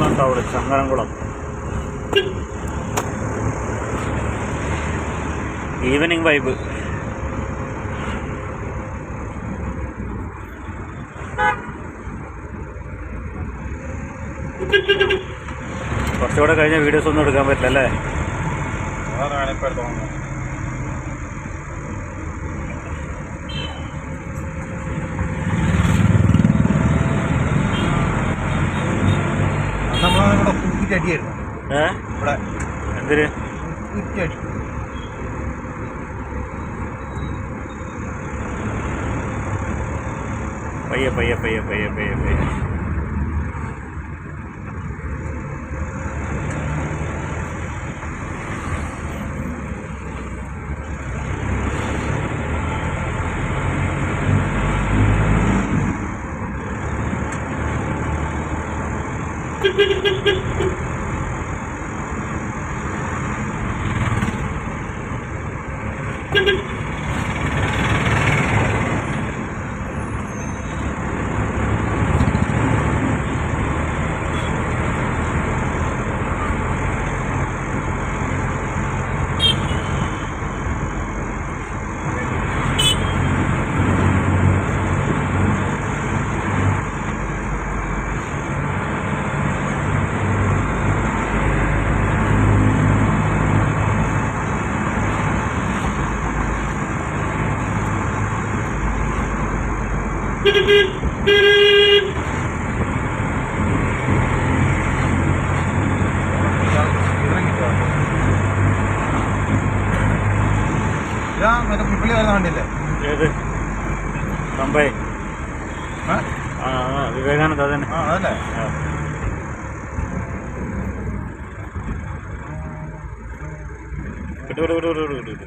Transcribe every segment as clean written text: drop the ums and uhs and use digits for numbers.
കുളമാണ് അവിടെ, Changaramkulam. Evening vibe. കുറച്ചുകൂടെ കഴിഞ്ഞ വീഡിയോസ് ഒന്നും എടുക്കാൻ പറ്റില്ല അല്ലേ? എന്തിന്? പയ്യെ പയ്യെ പയ്യെ പയ്യെ പയ്യെ പയ്യെ. ഏത് പമ്പേ? വിവേകാനന്ദ അതന്നെ. വിട്ടു വിട്ടു വിട്ടു വിട്ടു വിട്ടു വിട്ടു.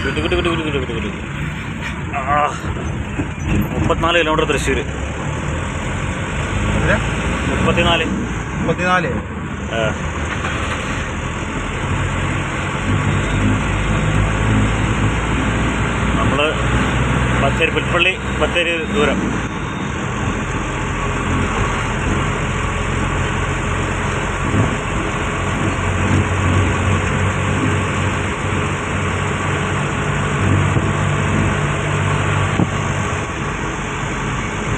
കിട്ടു കിട്ടു കിട്ടു കിട്ടു കിട്ടു കിട്ടു. 34 കിലോമീറ്റർ തൃശ്ശൂർ. 34 നമ്മൾ ബത്തേരി പുൽപ്പള്ളി ബത്തേരി ദൂരം.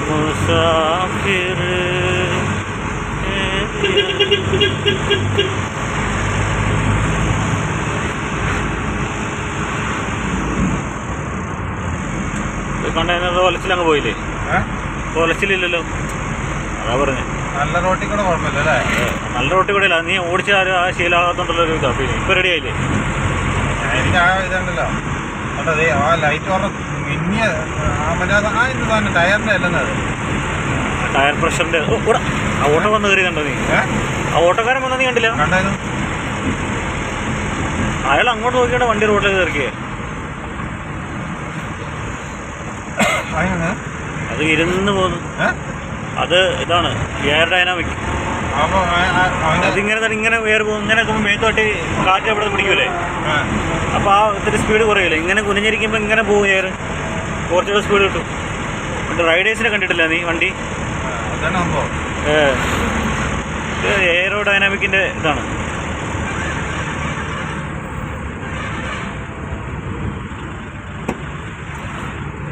मुसाफिर കണ്ടെയ്നർ ഒലച്ചിലങ്ങ് പോയില്ലേ? ഒലച്ചില്ലല്ലോ, അതാ പറഞ്ഞേ. നല്ല റോട്ടിൽ കൂടെ കുഴപ്പമില്ല. നല്ല റോട്ടിൽ കൂടെ ഇല്ല, നീ ഓടിച്ച ആ ശീലമാകത്തോണ്ടുള്ള ഒരു ഇതാ. പിന്നെ ഇപ്പം റെഡി ആയില്ലേ? എനിക്ക് ആ ഇതുണ്ടല്ലോ, ആ ലൈറ്റ് ഓർമ്മ മിന്നിയ തന്നെ ടയറിൻ്റെ അല്ലെന്നത്, ടയർ പ്രഷറിൻ്റെ. ആ ഓട്ടോ വന്ന് കയറി കണ്ടോ നീ? ആ ഓട്ടോക്കാരൻ വന്നാൽ നീ കണ്ടില്ല? കണ്ടായിരുന്നു. അയാൾ അങ്ങോട്ട് നോക്കിയാണ് വണ്ടി റോഡിൽ കയറിയേ. അത് ഇരുന്ന് പോന്നു, അത് ഇതാണ് എയർ ഡൈനാമിക്. അതിങ്ങനെ ഇങ്ങനെ എയർ പോകും. ഇങ്ങനെ മേത്തോട്ട് കാറ്റ് അവിടെ പിടിക്കൂലേ, അപ്പോൾ ആ ഒത്തിരി സ്പീഡ് കുറയില്ല. ഇങ്ങനെ കുനിഞ്ഞിരിക്കുമ്പോൾ ഇങ്ങനെ പോകും എയർ, കുറച്ചുകൂടെ സ്പീഡ് കിട്ടും. റൈഡേഴ്സിനെ കണ്ടിട്ടില്ല നീ വണ്ടി? എയറോ ഡൈനാമിക്കിൻ്റെ ഇതാണ്.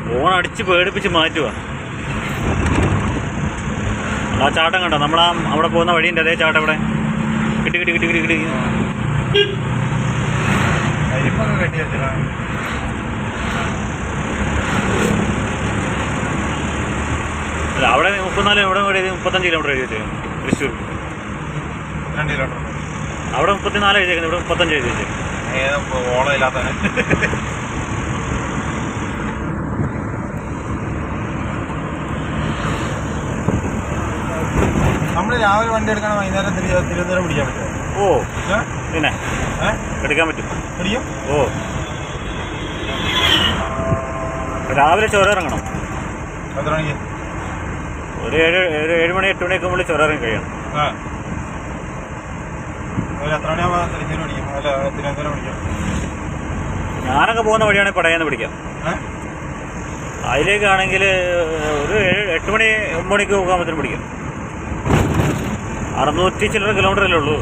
ഫോൺ അടിച്ച് പേടിപ്പിച്ച് മാറ്റുക. ആ ചാട്ടം കണ്ടോ? അവിടെ പോകുന്ന വഴിയുണ്ട് അതേ ചാട്ടം ഇവിടെ കിട്ടി കിട്ടി കിട്ടി കിട്ടി കിട്ടി. അല്ല അവിടെ 34, ഇവിടെ 35 കിലോമീറ്റർ എഴുതി വെച്ചേക്കും. തൃശ്ശൂർ അവിടെ 34 എഴുതിയേക്കുന്നത്, ഇവിടെ 35 എഴുതി വെച്ചേക്കും. നമ്മൾ രാവിലെ വണ്ടി എടുക്കണം, വൈകുന്നേരം തിരുവനന്തപുരം പിടിക്കാൻ പറ്റുമോ? ഓ പിന്നെ എടുക്കാൻ പറ്റും. പിടിക്കും. ഓ രാവിലെ ചുരം ഇറങ്ങണം. എത്ര മണിക്ക്? ഒരു 7 മണി 8 മണിയൊക്കെ മുകളിൽ ചുരം ഇറങ്ങി കഴിയണം. ഒരു എത്ര മണിയാകുമ്പോൾ തൃശ്ശൂർ പിടിക്കും? അല്ല തിരുവനന്തപുരം പിടിക്കാം. ഞാനൊക്കെ പോകുന്ന വഴിയാണെങ്കിൽ പടയെന്ന് പിടിക്കാം. അതിലേക്കാണെങ്കിൽ ഒരു 8 മണി 9 മണിക്ക് പോകാൻ പിടിക്കാം. 600 ചില്ലറ കിലോമീറ്ററല്ലേ ഉള്ളൂ.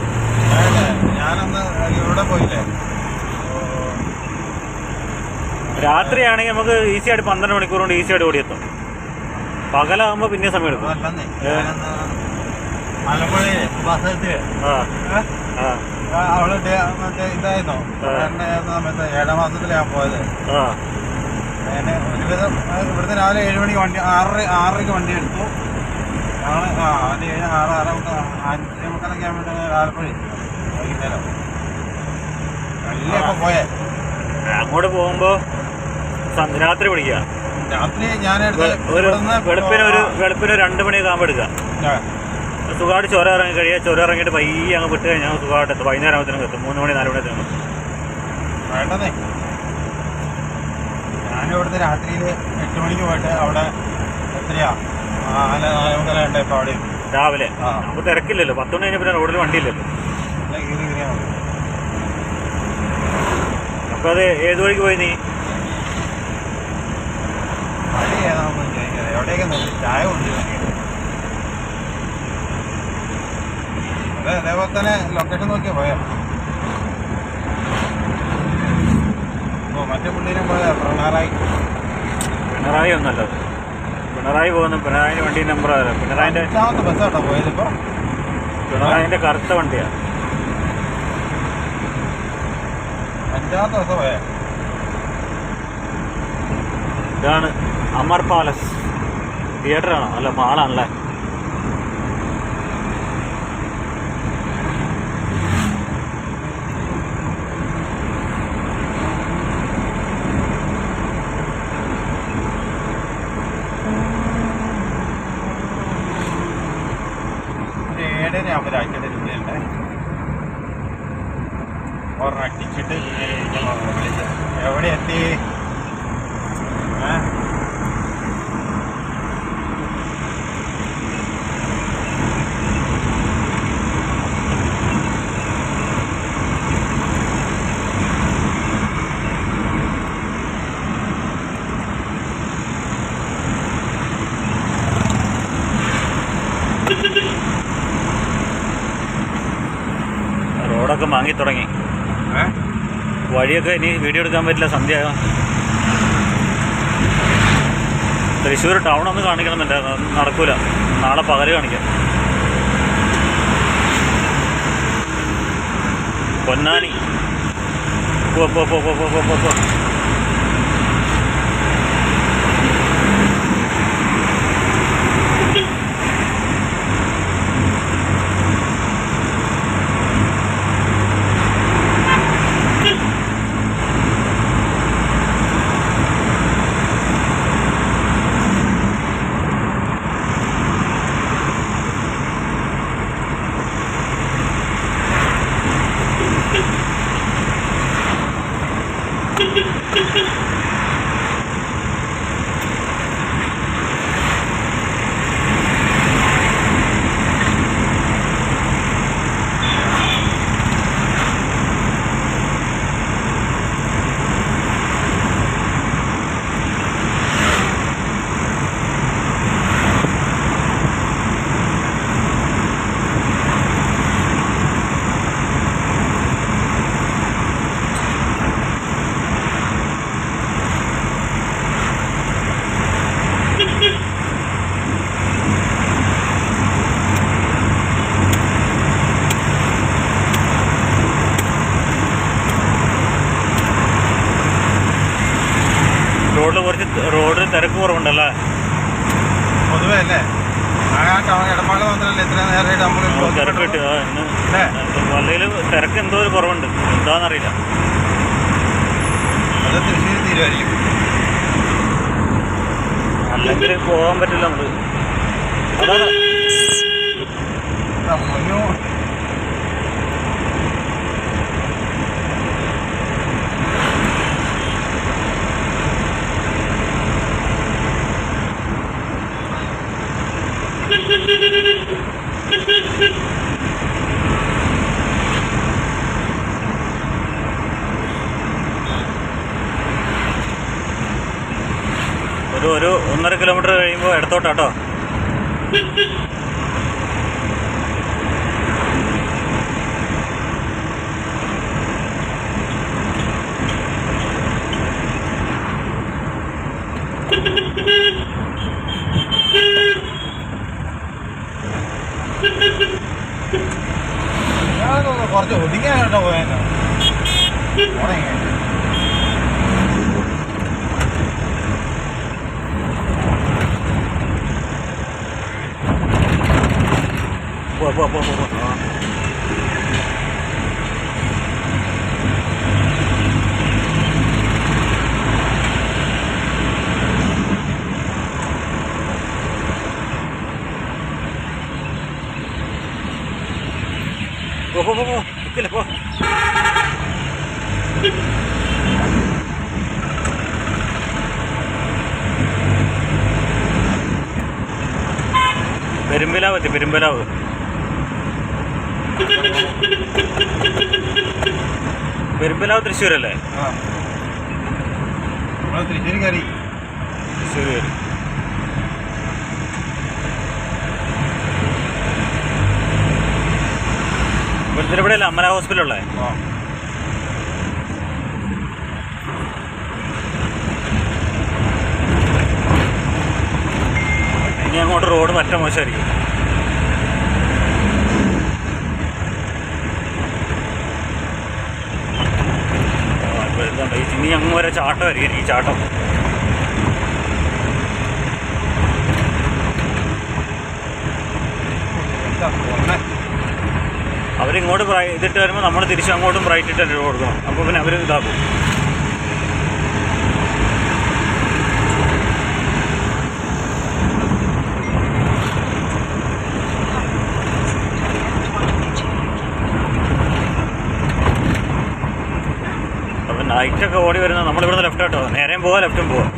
ഞാനന്ന് ഇവിടെ പോയില്ലേ, രാത്രിയാണെങ്കിൽ നമുക്ക് ഈസി ആയിട്ട് 12 മണിക്കൂർ കൊണ്ട് ഈസി ആയിട്ട് ഓടിയെത്തും. പകലാകുമ്പോൾ പിന്നെ സമയം എടുക്കും. മലമ്പുഴയിലെ ബസ് അവള് മറ്റേ ഇതായിരുന്നു സമയത്ത് 7ാം മാസത്തിലാണ് ഞാൻ പോയത്. ഞാൻ ഒരുവിധം ഇവിടുത്തെ രാവിലെ 7 മണിക്ക് വണ്ടി 6:30ക്ക് വണ്ടി എടുത്തു. ഞങ്ങൾ 5:45 ആലപ്പുഴ വൈകുന്നേരം കല്ലിയൊക്കെ പോയേ. അങ്ങോട്ട് പോകുമ്പോൾ രാത്രി പിടിക്കുക. രാത്രി ഞാൻ വെളുപ്പിന് 2 മണിയൊക്കെ ആകുമ്പോൾ എടുക്കുക. സുഖമായിട്ട് ചുരം ഇറങ്ങി കഴിയുക. ചുരം ഇറങ്ങിയിട്ട് പയ്യെ അങ്ങ് വിട്ട് കഴിഞ്ഞാൽ സുഖമായിട്ട് എത്തും. വൈകുന്നേരം ആകുമ്പോഴത്തേനും എത്തും. 3 മണി 4 മണി എത്തും. വേണ്ടതേ ഞാനിവിടുത്തെ രാത്രിയിൽ 8 മണിക്ക് പോയിട്ട് അവിടെ എത്രയാ 4:45 ഇപ്പോൾ അവിടെ രാവിലെ. നമുക്ക് തിരക്കില്ലല്ലോ. 10 മണി കഴിഞ്ഞപ്പോൾ റോഡിൽ വണ്ടിയില്ലല്ലോ. അപ്പോൾ അത് ഏത് വഴിക്ക് പോയി നീ? വഴി ഏതാണെന്ന് ചോദിക്കാതെ എവിടെയൊക്കെ നോക്കി ചായ കൊണ്ടുവരും. അതേപോലെ തന്നെ ലൊക്കേഷൻ നോക്കിയാ പോയാ. മറ്റേ പുള്ളിനും പോയാ പിണറായി ഒന്നല്ല. പിണറായി പോകുന്നു. പിണറായിൻ്റെ വണ്ടി നമ്പർ പിണറായിൻ്റെ ബസ്സാട്ടോ പോയത്. ഇപ്പോൾ പിണറായിൻ്റെ കറുത്ത വണ്ടിയാണ്. 5ാമത്തെ ബസ് പോയാ. ഇതാണ് അമർ പാലസ്. തിയേറ്ററാണോ? അല്ല മാളാണല്ലേ. ഒരാഴ്ചയുടെ രൂപയുണ്ട്. ഒരടിച്ചിട്ട് എവിടെ എത്തി? റോഡൊക്കെ വാങ്ങി തുടങ്ങി. വഴിയൊക്കെ ഇനി വീഡിയോ എടുക്കാൻ പറ്റില്ല. സന്ധ്യ തൃശ്ശൂർ ടൗൺ ഒന്ന് കാണിക്കണമെന്നുണ്ട്. നടക്കൂല. നാളെ പകല് കാണിക്കാം. പൊന്നാനി പോ. Thank you. തിരക്ക് കുറവുണ്ടല്ലേ പൊതുവേ അല്ലേ? ഇടപാട് മാത്രമല്ല ഇത്ര നേരമായിട്ട് നമ്മൾ തിരക്ക് കിട്ടി വല്ലയിലും തിരക്ക് എന്തോ ഒരു കുറവുണ്ട്, എന്താണെന്നറിയില്ല. അത് തൃശ്ശൂർ തീരുമായിരിക്കും, അല്ലെങ്കിൽ പോകാൻ പറ്റില്ല നമുക്ക്. അതാണ് ഒരു 1.5 കിലോമീറ്റർ കഴിയുമ്പോൾ ഇടത്തോട്ടാട്ടോ. കുറച്ച് ഒതുങ്ങിയാണോ പോയെന്നോ പോ. നിൽക്കില്ല, പോ. പെരുമ്പലാവ് എത്തി, പെരുമ്പലാവ്. പെരുമ്പലാവ് തൃശ്ശൂരല്ലേ? തൃശ്ശൂർ കയറി. തൃശ്ശൂർ കയറി. ഇവിടെയല്ലേ അമല ഹോസ്പിറ്റലുള്ളേ? ഇനി അങ്ങോട്ട് റോഡ് മറ്റ മോശമായിരിക്കും. ഇനി അങ്ങ് വരെ ചാട്ടമായിരിക്കും, ഈ ചാട്ടം. അവരിങ്ങോട്ട് ഇതിട്ട് വരുമ്പോൾ നമ്മൾ തിരിച്ച് അങ്ങോട്ടും ബ്രൈറ്റ് ഇട്ടിട്ട് കൊടുക്കണം. അപ്പോൾ പിന്നെ അവർ ഇതാക്കും. അപ്പം നൈറ്റൊക്കെ ഓടി വരുന്നത് നമ്മളിവിടുന്ന് ലെഫ്റ്റ് ആട്ടോ, നേരെയും പോവാം ലെഫ്റ്റും പോവാം.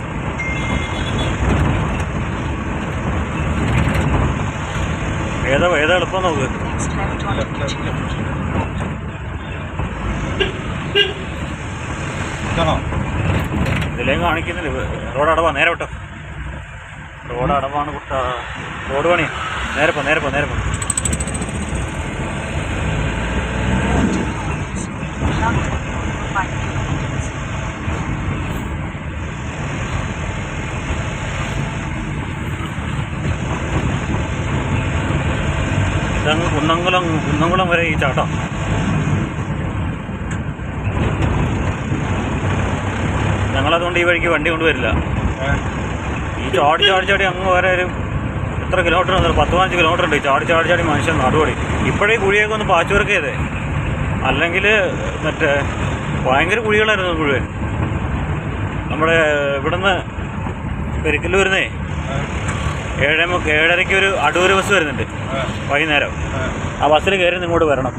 ഏതാ എളുപ്പം നോക്ക്. ഇതിലേയും കാണിക്കുന്നില്ല. റോഡ് അടവാ, നേരെ വിട്ടോ. റോഡ് അടവാണ് കുട്ടാ, റോഡ് പണി. നേരെ പോ. ഇതങ്ങ് കുന്നംകുളം വരെ ഈ ചാട്ടം. ഞങ്ങളതുകൊണ്ട് ഈ വഴിക്ക് വണ്ടി കൊണ്ടുവരില്ല. ഈ ചാടി അങ്ങ് വരെ ഒരു എത്ര കിലോമീറ്റർ ഉണ്ട്? 10-15 കിലോമീറ്റർ ഉണ്ട്. ചാടി മനുഷ്യൻ നടുപടി. ഇപ്പോഴേ കുഴിയൊക്കെ ഒന്ന് പാച്ച് വർക്ക് ചെയ്തേ, അല്ലെങ്കിൽ മറ്റേ ഭയങ്കര കുഴികളായിരുന്നു മുഴുവൻ. നമ്മുടെ ഇവിടുന്ന് പെരിക്കല്ലൂരിന്നേ 7:30 ഒരു അടൂർ ബസ് വരുന്നുണ്ട് വൈകുന്നേരം. ആ ബസ്സിൽ കയറി ഇങ്ങോട്ട് വരണം.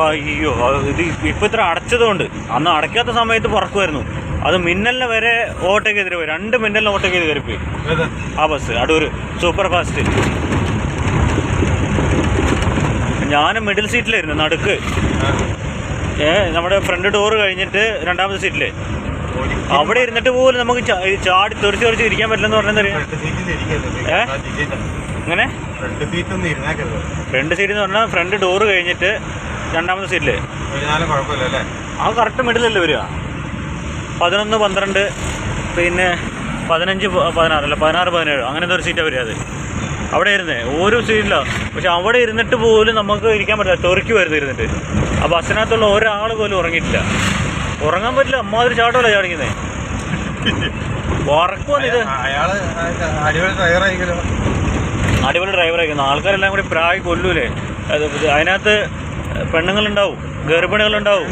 അയ്യോ, ഇത് ഇപ്പം ഇത്ര അടച്ചതുകൊണ്ട്. അന്ന് അടയ്ക്കാത്ത സമയത്ത് പറക്കുമായിരുന്നു. അത് മിന്നലിന് വരെ ഓട്ടോക്കെതിരെ പോയി. 2 മിന്നലിന് ഓട്ടോക്കെതിരെ കയറിപ്പോയി ആ ബസ്, അടൂർ സൂപ്പർ ഫാസ്റ്റ്. ഞാനും മിഡിൽ സീറ്റിലായിരുന്നു, നടുക്ക്. നമ്മുടെ ഫ്രണ്ട് ഡോറ് കഴിഞ്ഞിട്ട് 2ാമത്തെ സീറ്റില്. അവിടെ ഇരുന്നിട്ട് പോലും നമുക്ക് ചാടി തെറിച്ച് ഇരിക്കാൻ പറ്റില്ലെന്ന് പറഞ്ഞാൽ അങ്ങനെ. ഫ്രണ്ട് സീറ്റ് എന്ന് പറഞ്ഞാൽ ഫ്രണ്ട് ഡോറ് കഴിഞ്ഞിട്ട് 2ാമത്തെ സീറ്റില്. ആ കറക്റ്റ് മിഡിലല്ലേ വരിക. 11, 12, പിന്നെ 15, 16 അല്ല 16, 17 അങ്ങനത്തെ ഒരു സീറ്റാണ് വരിക. അത് അവിടെ ഇരുന്നേ ഓരോ സീറ്റിലാണ്. പക്ഷെ അവിടെ ഇരുന്നിട്ട് പോലും നമുക്ക് ഇരിക്കാൻ പറ്റില്ല, തെറിക്കുമായിരുന്നു ഇരുന്നിട്ട്. ആ ബസ്സിനകത്തുള്ള ഒരാൾ പോലും ഉറങ്ങിയിട്ടില്ല. ഉറങ്ങാൻ പറ്റില്ല, അമ്മാതിരി ചാട്ടമല്ല ചാടിക്കുന്നേ. ഉറക്കുവന്ന് ഇത്. അയാള് അടിപൊളി ഡ്രൈവറായിരിക്കുമല്ലോ. അടിപൊളി ഡ്രൈവറായിരിക്കുന്നു. ആൾക്കാരെല്ലാം കൂടി പ്രായം കൊല്ലൂലേ. അതിനകത്ത് പെണ്ണുങ്ങളുണ്ടാവും, ഗർഭിണികളുണ്ടാവും.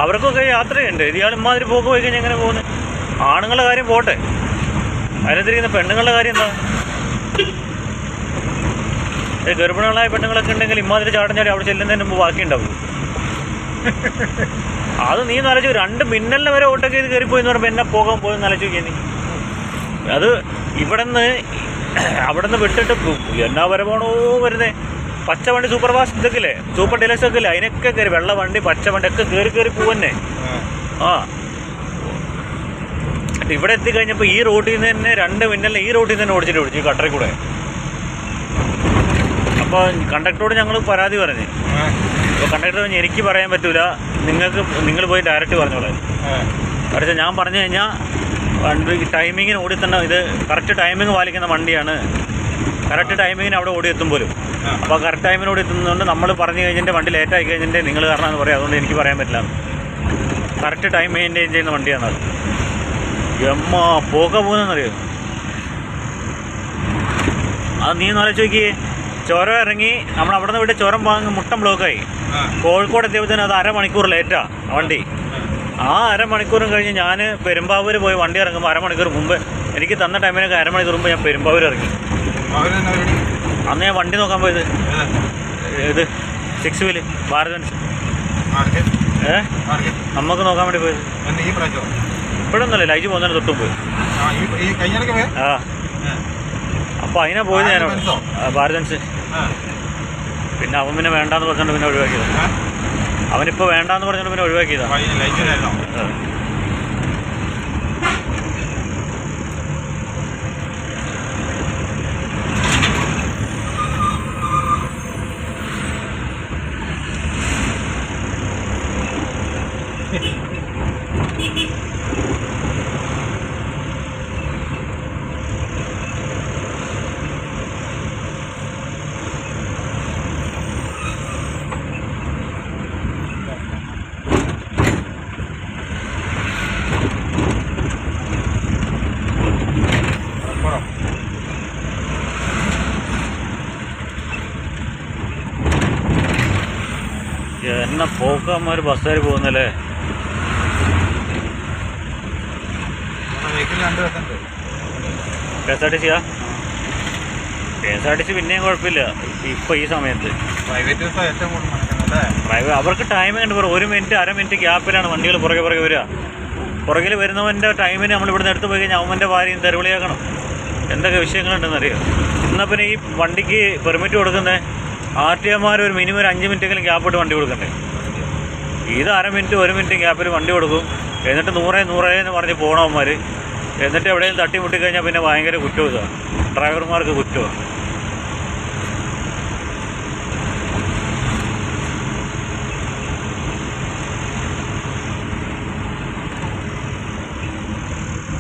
അവർക്കൊക്കെ യാത്രയുണ്ട്. ഇയാൾ ഇമാതിരി പോക്ക് പോയി കഴിഞ്ഞാൽ എങ്ങനെ പോകുന്നത്? ആണുങ്ങളുടെ കാര്യം പോട്ടെ, അതിനകത്തിരിക്കുന്ന പെണ്ണുങ്ങളുടെ കാര്യം എന്താ? ഗർഭിണികളായ പെണ്ണുങ്ങളൊക്കെ ഉണ്ടെങ്കിൽ ഇമാതിരി ചാട്ടം ചാടി അവിടെ ചെല്ലുന്നതിന് മുമ്പ് ബാക്കിയുണ്ടാവും. അത് നീ നനച്ചു 2 മിന്നലിനെ വരെ ഓട്ടൊക്കെ ഇത് കയറിപ്പോയി എന്ന് പറയുമ്പോൾ എന്നെ പോകാൻ പോയി നനച്ചു നോക്കിയാൽ നീ. അത് അവിടെ നിന്ന് വിട്ടിട്ട് എന്നാ വരവാണോ വരുന്നേ. പച്ച വണ്ടി സൂപ്പർ ഫാസ്റ്റ് ഇതൊക്കെ ഇല്ലേ, സൂപ്പർ ഡീലക്സ് ഒക്കെ ഇല്ലേ, അതിനൊക്കെ കയറി വെള്ള വണ്ടി പച്ച വണ്ടി ഒക്കെ കയറി പോവന്നെ. ആ ഇവിടെ എത്തിക്കഴിഞ്ഞപ്പോൾ ഈ റോട്ടിൽ നിന്ന് തന്നെ 2 മിന്നലിനെ ഈ റോട്ടിൽ നിന്ന് തന്നെ ഓടിച്ചിട്ട് പിടിച്ചു, ഈ കട്ടറിൽ കൂടെ. അപ്പോൾ കണ്ടക്ടറോട് ഞങ്ങൾ പരാതി പറഞ്ഞു. അപ്പോൾ കണ്ടക്ടർ പറഞ്ഞ് എനിക്ക് പറയാൻ പറ്റൂല, നിങ്ങൾ പോയി ഡയറക്റ്റ് പറഞ്ഞോളെ. പക്ഷേ ഞാൻ പറഞ്ഞു കഴിഞ്ഞാൽ വണ്ടി ടൈമിങ്ങിന് ഓടി തന്നെ, ഇത് കറക്റ്റ് ടൈമിങ് പാലിക്കുന്ന വണ്ടിയാണ്. കറക്റ്റ് ടൈമിങ്ങിന് അവിടെ ഓടി എത്തും പോലും. അപ്പോൾ കറക്റ്റ് ടൈമിന് ഓടി എത്തുന്നതുകൊണ്ട് നമ്മൾ പറഞ്ഞു കഴിഞ്ഞിട്ട് വണ്ടി ലേറ്റായി കഴിഞ്ഞിട്ട് നിങ്ങൾ കാരണമെന്ന് പറയാം. അതുകൊണ്ട് എനിക്ക് പറയാൻ പറ്റില്ല. കറക്റ്റ് ടൈം മെയിൻറ്റെയിൻ ചെയ്യുന്ന വണ്ടിയാണത്. എമ്മ പോക പോകുന്നതെന്നറിയോ? അത് നീ നാലോചിച്ച് നോക്കിയേ. ചുരം ഇറങ്ങി നമ്മൾ അവിടെ നിന്ന് വിട്ട് ചുരം വാങ്ങി മുട്ടം ബ്ലോക്കായി. കോഴിക്കോട് എത്തിയപ്പോഴത്തേനും അത് അരമണിക്കൂർ ലേറ്റാണ് വണ്ടി. ആ അരമണിക്കൂറും കഴിഞ്ഞ് ഞാൻ പെരുമ്പാവൂർ പോയി വണ്ടി ഇറങ്ങുമ്പോൾ അരമണിക്കൂർ മുമ്പ് എനിക്ക് തന്ന ടൈമിനൊക്കെ അരമണിക്കൂർ മുമ്പ് ഞാൻ പെരുമ്പാവൂർ ഇറങ്ങി. അന്ന് ഞാൻ വണ്ടി നോക്കാൻ പോയത് ഇത് 6 വീല് ഭാരതൻസ് നമുക്ക് നോക്കാൻ വേണ്ടി പോയത്. ഇപ്പോഴൊന്നുമല്ലേ, ലൈജ് പോകുന്നതിന് തൊട്ടും പോയി. ആ അപ്പോൾ അതിനാ പോയത് ഞാൻ ഭാരതൻസ്. പിന്നെ അവൻ പിന്നെ വേണ്ടാന്ന് പറഞ്ഞുകൊണ്ട് പിന്നെ ഒഴിവാക്കിയത്. അവനിപ്പോൾ വേണ്ടാന്ന് പറഞ്ഞുകൊണ്ട് പിന്നെ ഒഴിവാക്കിയതാ. എന്നെ പോക്കന്മാർ ബസ്സുകാർ പോകുന്നല്ലേ. KSRTC പിന്നെയും കുഴപ്പമില്ല. ഇപ്പം ഈ സമയത്ത് പ്രൈവറ്റ് അവർക്ക് ടൈമിംഗ് ഉണ്ട്. 1 മിനിറ്റ് 1/2 മിനിറ്റ് ഗ്യാപ്പിലാണ് വണ്ടികൾ പുറകെ വരിക. പുറകിൽ വരുന്നവൻ്റെ ടൈമിന് നമ്മൾ ഇവിടുന്ന് എടുത്ത് പോയി കഴിഞ്ഞാൽ അവൻ്റെ ഭാര്യയും തെരുവിളിയാക്കണം. എന്തൊക്കെ വിഷയങ്ങളുണ്ടെന്നറിയോ? എന്നാൽ പിന്നെ ഈ വണ്ടിക്ക് പെർമിറ്റ് കൊടുക്കുന്നത് RTOമാർ ഒരു മിനിമം ഒരു 5 മിനിറ്റെങ്കിലും ഗ്യാപ്പിട്ട് വണ്ടി കൊടുക്കണ്ടേ? ഇത് 1/2 മിനിറ്റ് 1 മിനിറ്റ് ഗ്യാപ്പിൽ വണ്ടി കൊടുക്കും. എന്നിട്ട് 100 എന്ന് പറഞ്ഞ് പോകണവന്മാർ. എന്നിട്ട് എവിടെയും തട്ടിമുട്ടി കഴിഞ്ഞാൽ പിന്നെ ഭയങ്കര കുറ്റവും ഇതാണ്, ഡ്രൈവർമാർക്ക് കുറ്റമാണ്.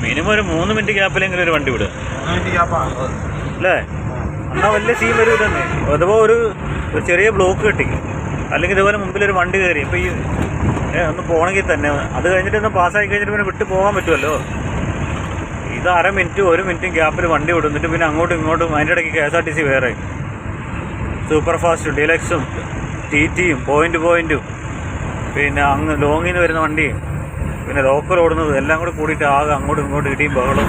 മിനിമം ഒരു 3 മിനിറ്റ് ഗ്യാപ്പിലെങ്കിലും ഒരു വണ്ടി വിടുക അല്ലേ? എന്നാൽ വലിയ സീൻ വരില്ലെന്നേ. അഥവാ ഒരു ചെറിയ ബ്ലോക്ക് കിട്ടി, അല്ലെങ്കിൽ ഇതുപോലെ മുമ്പിലൊരു വണ്ടി കയറി ഇപ്പോൾ ഈ ഒന്ന് പോകണമെങ്കിൽ തന്നെ അത് കഴിഞ്ഞിട്ട് ഒന്ന് പാസ്സായി കഴിഞ്ഞിട്ട് പിന്നെ വിട്ട് പോകാൻ പറ്റുമല്ലോ. ഇത് 1/2 മിനിറ്റ് 1 മിനിറ്റും ഗ്യാപ്പിൽ വണ്ടി വിടുന്നിട്ട് പിന്നെ അങ്ങോട്ടും ഇങ്ങോട്ടും. അതിൻ്റെ ഇടയ്ക്ക് KSRTC വേറെ, സൂപ്പർ ഫാസ്റ്റും ഡീലക്സും TTയും പോയിൻറ്റും പിന്നെ അങ്ങ് ലോങ്ങിൽ നിന്ന് വരുന്ന വണ്ടിയും പിന്നെ ലോക്കൽ ഓടുന്നത് എല്ലാം കൂടി കൂടിയിട്ട് ആകെ അങ്ങോട്ടും ഇങ്ങോട്ടും ഇടിയും ബഹളം.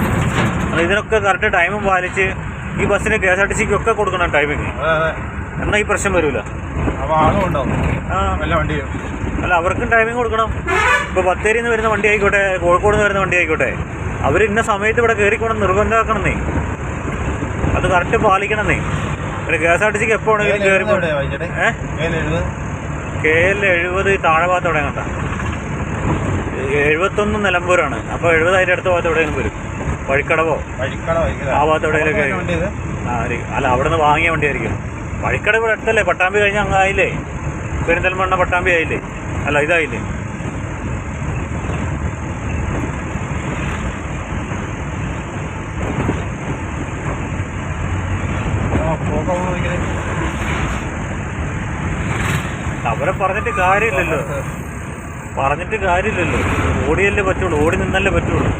ഇതിനൊക്കെ കറക്റ്റ് ടൈമും പാലിച്ച് ഈ ബസ്സിന് KSRTCക്ക് ഒക്കെ കൊടുക്കണം ടൈമിങ്. എന്നാൽ ഈ പ്രശ്നം വരില്ല. അല്ല അവർക്കും ടൈമിങ് കൊടുക്കണം. ഇപ്പോൾ ബത്തേരിയിൽ നിന്ന് വരുന്ന വണ്ടി ആയിക്കോട്ടെ, കോഴിക്കോട് നിന്ന് വരുന്ന വണ്ടി ആയിക്കോട്ടെ, അവർ ഇന്ന സമയത്ത് ഇവിടെ കയറിക്കൊണ്ട് നിർബന്ധമാക്കണമെന്നേ. അത് കറക്റ്റ് പാലിക്കണമെന്നേ. പിന്നെ KSRTCക്ക് എപ്പോൾ വേണമെങ്കിലും കയറി. KL70 താഴെ ഭാഗത്ത് എവിടെ കണ്ട 71 നിലമ്പൂരാണ്. അപ്പോൾ 70 അതിൻ്റെ അടുത്ത ഭാഗത്ത് എവിടെയെങ്കിലും വരും. വഴിക്കടവോ ആ ഭാഗത്ത് എവിടെയെങ്കിലൊക്കെ. അല്ല അവിടെ നിന്ന് വാങ്ങിയ വണ്ടിയായിരിക്കും. വഴിക്കടവ് ഇവിടെ അടുത്തല്ലേ? പട്ടാമ്പി കഴിഞ്ഞാൽ അങ്ങ് ആയില്ലേ? പെരിന്തൽമണ്ണ പട്ടാമ്പി ആയില്ലേ? അല്ല ഇതായില്ലേ? അവരെ പറഞ്ഞിട്ട് കാര്യമില്ലല്ലോ. പറഞ്ഞിട്ട് കാര്യമില്ലല്ലോ, ഓടിയല്ലേ പറ്റുള്ളൂ, ഓടി നിന്നല്ലേ പറ്റുള്ളൂ.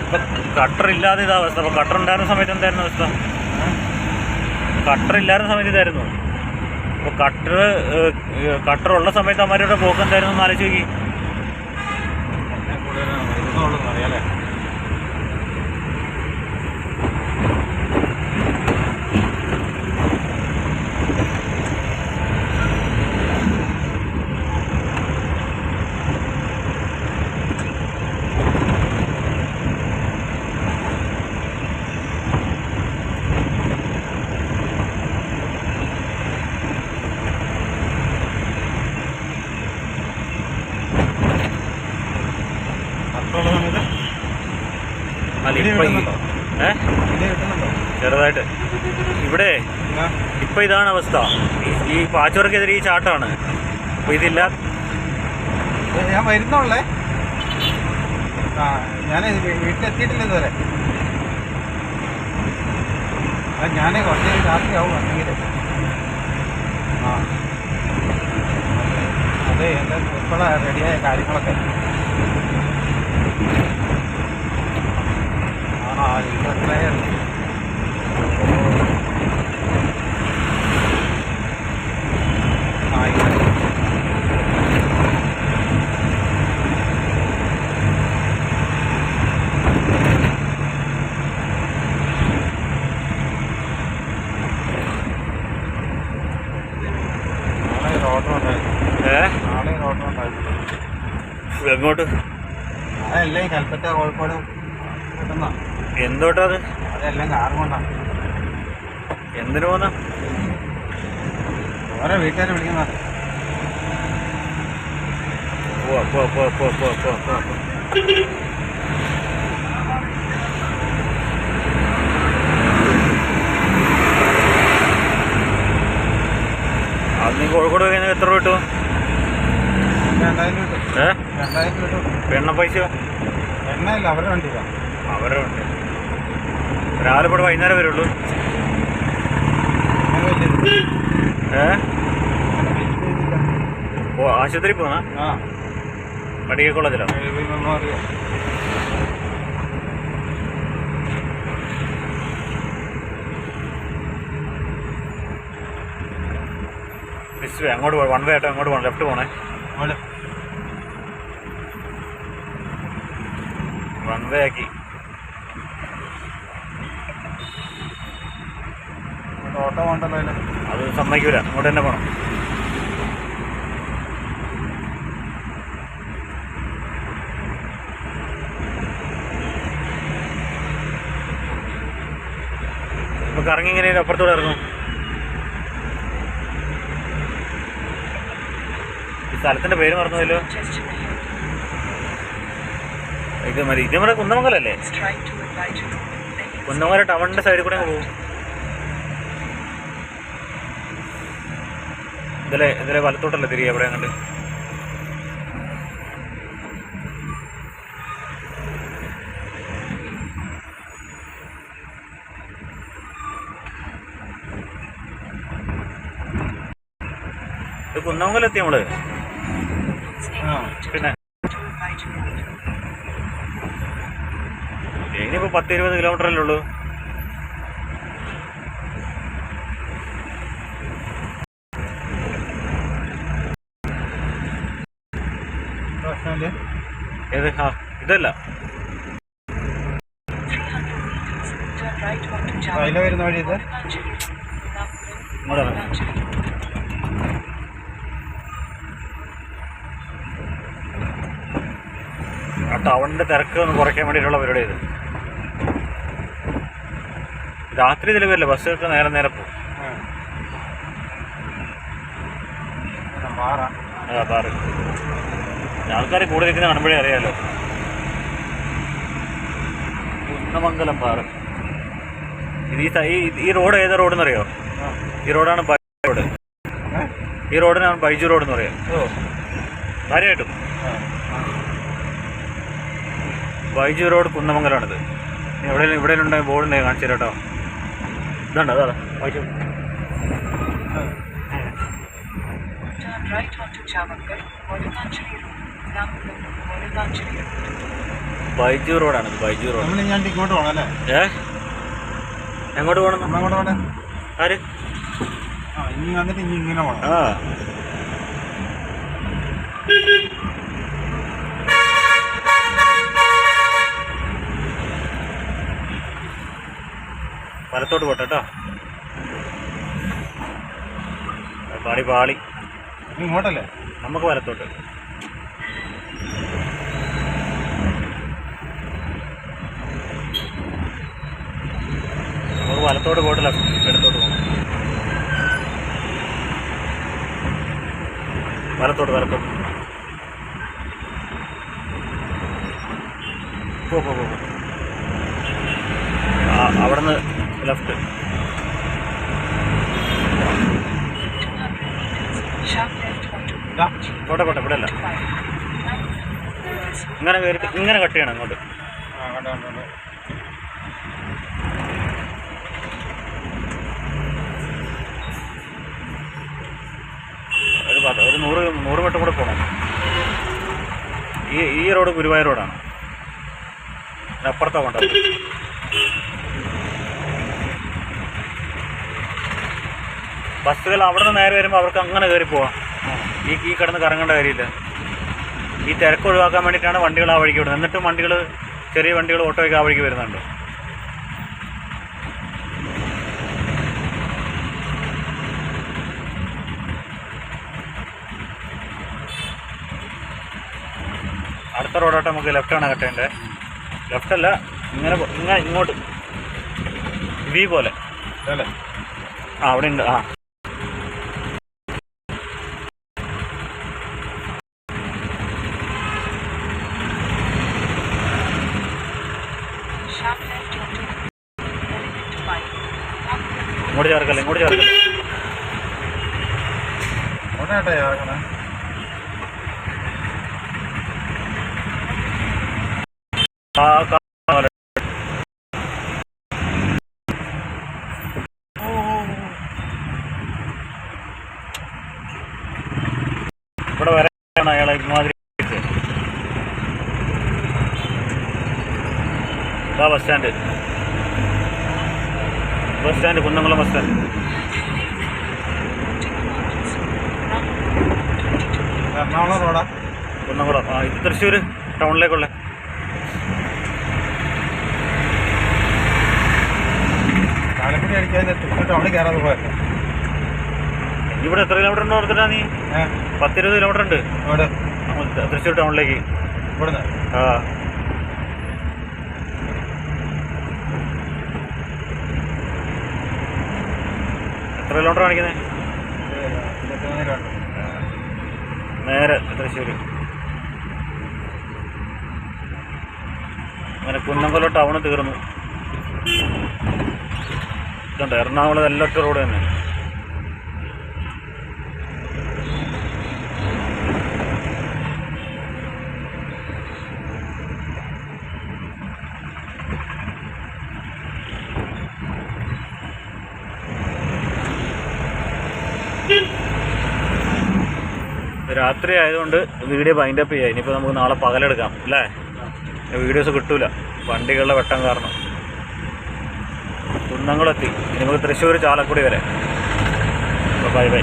ഇപ്പം കട്ടർ ഇല്ലാതെ ഇതാ അവസ്ഥ. അപ്പം കട്ടർ ഉണ്ടായിരുന്ന സമയത്ത് എന്തായിരുന്നു അവസ്ഥ? കട്ടർ ഇല്ലായിരുന്ന സമയത്ത് ഇതായിരുന്നു. അപ്പോൾ കട്ടറുള്ള സമയത്ത് അമ്മമാരുടെ പോക്ക് എന്തായിരുന്നു എന്ന് ആലോചിച്ച് നോക്കി. അറിയാലേ. ചെറുതായിട്ട് ഇവിടെ ഇപ്പം ഇതാണ് അവസ്ഥ. ഈ പാച്ചോർക്കെതിരെ ഈ ചാട്ടാണ്. അപ്പോൾ ഇതില്ല. ഞാൻ വരുന്നുള്ളേ. ഞാൻ വീട്ടിലെത്തിയിട്ടില്ല ഇതുവരെ. ഞാൻ കുറച്ച് രാത്രിയാവും വന്നെങ്കിൽ. അതെ, എൻ്റെ ഇപ്പോഴാണ് റെഡിയായ കാര്യങ്ങളൊക്കെ. എങ്ങോട്ട്? അതല്ലേ കൽപ്പറ്റ കോഴിക്കോട് കിട്ടുന്ന. എന്തോട്ടാ അത്? അതെല്ലാം കാർ കൊണ്ടാണ്. എന്തിനു പോന്ന? ഓരോ വീട്ടുകാരെ വിളിക്കുന്ന. അത് നീ കോഴിക്കോട് കഴിഞ്ഞാൽ എത്ര രൂപ കിട്ടും? 2000 കിട്ടും. 2000 കിട്ടും. എണ്ണ പൈസ? എണ്ണയില്ല, അവരുടെ വണ്ടിയിലാണ്. അവരുടെ വണ്ടി. രാവിലെ ഇവിടെ വൈകുന്നേരം വരുള്ളൂ. ഓ, ആശുപത്രി പോന്നാ? മെഡിക്കൽ കോളേജിലോ? അങ്ങോട്ട് വൺ വേ ആയിട്ട് അങ്ങോട്ട് പോകണം. ലെഫ്റ്റ് പോണേ. വൺ വേ ആക്കി. ഓട്ടോ വേണ്ടല്ലോ. അത് സമ്മതിക്കൂല, അങ്ങോട്ട് തന്നെ പോകണം. ഇപ്പൊ കറങ്ങി ഇങ്ങനെ അപ്പുറത്തോടെ ഇറങ്ങും. ഈ സ്ഥലത്തിന്റെ പേര് മറന്നതല്ലോ. ഇത് മതി. ഇത് നമ്മുടെ കുന്നമംഗലല്ലേ? കുന്നമംഗല ടൗണിന്റെ സൈഡിൽ കൂടെ പോകും. ഇതിലെ വലത്തോട്ടല്ലേ തിരികെ എവിടെ കണ്ട്. ഇത് കുന്നമംഗലം എത്തി നമ്മള്. പിന്നെ ഇനിയിപ്പോ 10-20 കിലോമീറ്ററല്ലേ ഉള്ളൂ. ഏത്? ഇതല്ല, വരുന്ന വഴി ഇത്. ആ ടൗണിന്റെ തിരക്ക് ഒന്ന് കുറയ്ക്കാൻ വേണ്ടിയിട്ടുള്ള പരിപാടി ഇത്. രാത്രി ഇതിൽ വരില്ല, ബസ്സൊക്കെ നേരെ പോകും. പാറ് ആൾക്കാർ കൂടുതൽ ഇരിക്കുന്ന കാണുമ്പോഴേ അറിയാമല്ലോ. കുന്നമംഗലം പാറ്. ഇത് ഈ റോഡ് ഏതാ റോഡെന്ന് അറിയോ? ഈ റോഡാണ് ബൈജു റോഡ്. ഈ റോഡിനാണ് ബൈജു റോഡ് എന്ന് പറയാം. കാര്യമായിട്ടും ബൈജു റോഡ് കുന്നമംഗലമാണിത്. ഇവിടെ ഉണ്ടെങ്കിൽ ബോർഡുണ്ടെങ്കിൽ കാണിച്ചു തരാം കേട്ടോ. ഇതുണ്ട് അതാ ബൈജു. ബൈജു റോഡാണിത്. ബൈജു റോഡ്. ഇങ്ങോട്ട് പോകണം അല്ലേ? എങ്ങോട്ട് പോകണം? അങ്ങോട്ട് പോകണേ. ആര്? ഇനി വന്നിട്ട് ഇനി ഇങ്ങനെ പോകണം. വലത്തോട്ട് പോട്ടെ കേട്ടോ. പാളി ഇങ്ങോട്ടല്ലേ? നമുക്ക് വലത്തോട്ട്. നമുക്ക് വലത്തോട്ട് പോയിട്ട് ഇടത്തോട്ട് പോകണം. വലത്തോട്ട് പോ. അവിടെ നിന്ന് ലെഫ്റ്റ്. പോട്ടെ ഇവിടെ അല്ല. ഇങ്ങനെ കയറിയിട്ട് ഇങ്ങനെ കട്ട് ചെയ്യണം അങ്ങോട്ട്. ഒരു 100 മീറ്റർ കൂടെ പോകണം. ഈ റോഡ് ഗുരുവായൂർ റോഡാണ്. അപ്പുറത്താണ് കൊണ്ടത്. ബസ്സുകൾ അവിടെ നിന്ന് നേരെ വരുമ്പോൾ അവർക്ക് അങ്ങനെ കയറി പോവാം. ഈ കിടന്ന് കറങ്ങേണ്ട കാര്യമില്ല. ഈ തിരക്ക് ഒഴിവാക്കാൻ വേണ്ടിയിട്ടാണ് വണ്ടികൾ ആ വഴിക്ക് വിടുന്നത്. എന്നിട്ടും വണ്ടികൾ, ചെറിയ വണ്ടികൾ, ഓട്ടോയൊക്കെ ആ വഴിക്ക് വരുന്നുണ്ട്. അടുത്ത റോഡോട്ട് നമുക്ക് ലെഫ്റ്റാണ് കട്ടേണ്ടത്. ലെഫ്റ്റല്ല, ഇങ്ങനെ ഇങ്ങോട്ട് വി പോലെ. അവിടെ ഉണ്ട്. ഇങ്ങോട്ട് ചേർക്കല്ലേ. ഇവിടെ വരാനാണ് അയാളെ ഇമാതിരി. Bus stand Kunnamkulam bus stand. Ernakulam റോഡാ? കുന്നംകുളം. ഇത് തൃശ്ശൂർ ടൗണിലേക്കുള്ള. ചാലക്കുടി അടിക്കാൻ തൃശ്ശൂർ ടൗണിൽ കയറാതെ പോയത്. ഇവിടെ എത്ര കിലോമീറ്റർ ഉണ്ടോ ഓർത്തിട്ടാ നീ? 10-20 കിലോമീറ്റർ ഉണ്ട് തൃശ്ശൂർ ടൗണിലേക്ക്. ഇവിടുന്ന് എത്ര കിലോമീറ്റർ കാണിക്കുന്നത്? നേരെ തൃശ്ശൂർ. അങ്ങനെ കുന്നംകുളം ടൗണ് തീർന്നു. ഇതുണ്ട് എറണാകുളം എല്ലൊറ്റ റോഡ് തന്നെ. രാത്രി ആയതുകൊണ്ട് വീഡിയോ വൈൻഡപ്പ് ചെയ്യാം. ഇനിയിപ്പോൾ നമുക്ക് നാളെ പകലെടുക്കാം അല്ലേ? വീഡിയോസ് കിട്ടൂല വണ്ടികളുടെ വെട്ടം കാരണം. കുന്നംകുളത്തി. ഇനി നമുക്ക് തൃശ്ശൂർ ചാലക്കുടി വരെ. ബൈ.